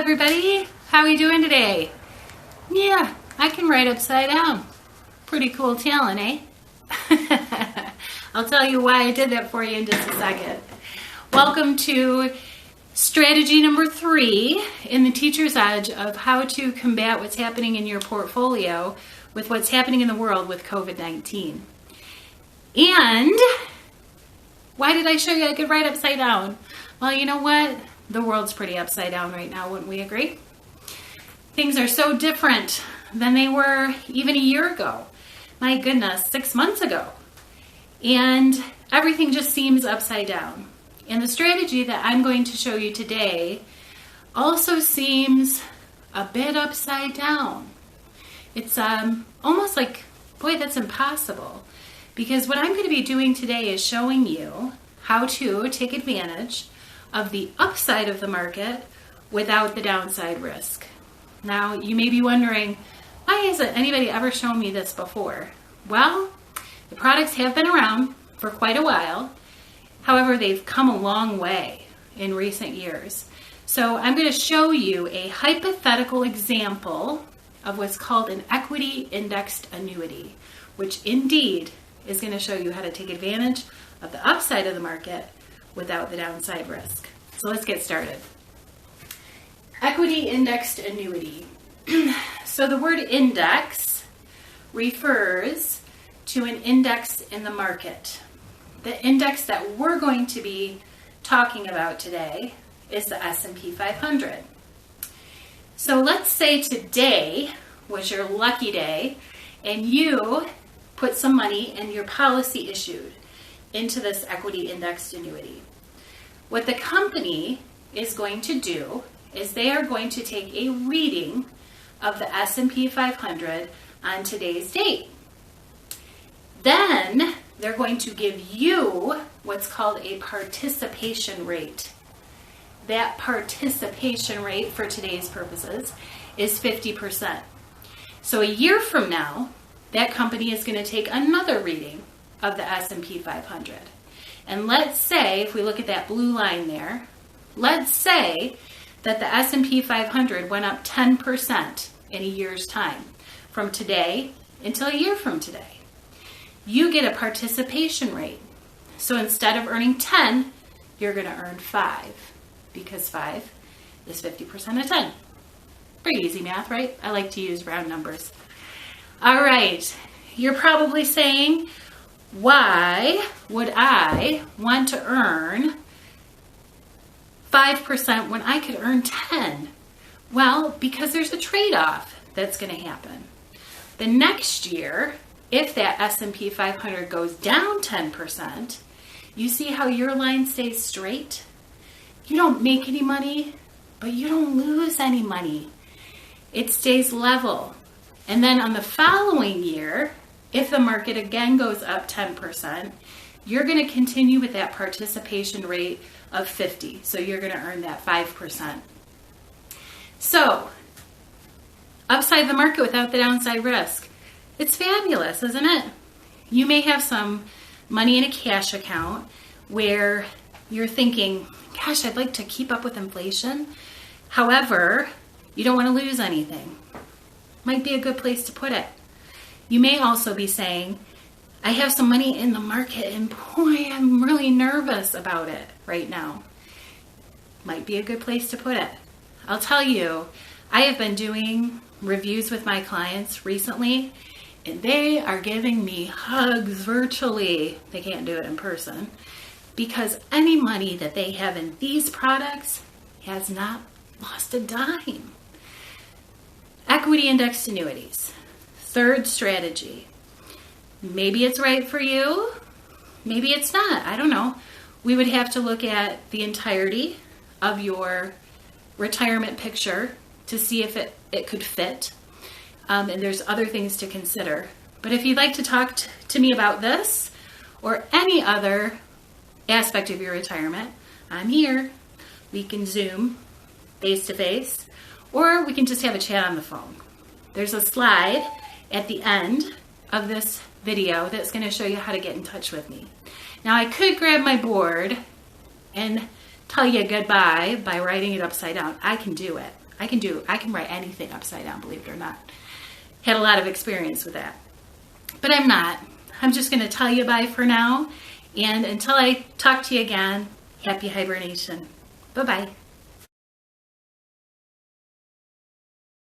everybody. How are you doing today? Yeah, I can write upside down. Pretty cool talent, eh? I'll tell you why I did that for you in just a second. Welcome to strategy number 3 in the Teacher's Edge of how to combat what's happening in your portfolio with what's happening in the world with COVID-19. And why did I show you I could write upside down? Well, you know what? The world's pretty upside down right now, wouldn't we agree? Things are so different than they were even a year ago. My goodness, 6 months ago. And everything just seems upside down. And the strategy that I'm going to show you today also seems a bit upside down. It's almost like, boy, that's impossible. Because what I'm going to be doing today is showing you how to take advantage of the upside of the market without the downside risk. Now, you may be wondering, why hasn't anybody ever shown me this before? Well, the products have been around for quite a while. However, they've come a long way in recent years. So I'm going to show you a hypothetical example of what's called an equity indexed annuity, which indeed is going to show you how to take advantage of the upside of the market without the downside risk. So let's get started. Equity indexed annuity. So the word index refers to an index in the market. The index that we're going to be talking about today is the S&P 500. So let's say today was your lucky day and you put some money and your policy issued into this equity indexed annuity. What the company is going to do is they are going to take a reading of the S&P 500 on today's date. Then they're going to give you what's called a participation rate. That participation rate for today's purposes is 50%. So a year from now, that company is going to take another reading of the S&P 500. And let's say, if we look at that blue line there, let's say that the S&P 500 went up 10% in a year's time, from today until a year from today. You get a participation rate. So instead of earning 10, you're going to earn 5, because 5 is 50% of 10. Pretty easy math, right? I like to use round numbers. All right, you're probably saying, why would I want to earn 5% when I could earn 10? Well, because there's a trade-off that's going to happen. The next year, if that S&P 500 goes down 10%, you see how your line stays straight? You don't make any money, but you don't lose any money. It stays level. And then on the following year, if the market again goes up 10%, you're going to continue with that participation rate of 50. So you're going to earn that 5%. So, upside the market without the downside risk. It's fabulous, isn't it? You may have some money in a cash account where you're thinking, gosh, I'd like to keep up with inflation. However, you don't want to lose anything. Might be a good place to put it. You may also be saying, I have some money in the market and boy, I'm really nervous about it right now. Might be a good place to put it. I'll tell you, I have been doing reviews with my clients recently and they are giving me hugs virtually. They can't do it in person because any money that they have in these products has not lost a dime. Equity indexed annuities. Third strategy. Maybe it's right for you. Maybe it's not. I don't know. We would have to look at the entirety of your retirement picture to see if it could fit. And there's other things to consider. But if you'd like to talk to me about this or any other aspect of your retirement, I'm here. We can Zoom face-to-face, or we can just have a chat on the phone. There's a slide at the end of this video that's going to show you how to get in touch with me. Now I could grab my board and tell you goodbye by writing it upside down. I can do it. I can write anything upside down, believe it or not. Had a lot of experience with that. But I'm not. I'm just going to tell you bye for now. And until I talk to you again, happy hibernation. Bye-bye.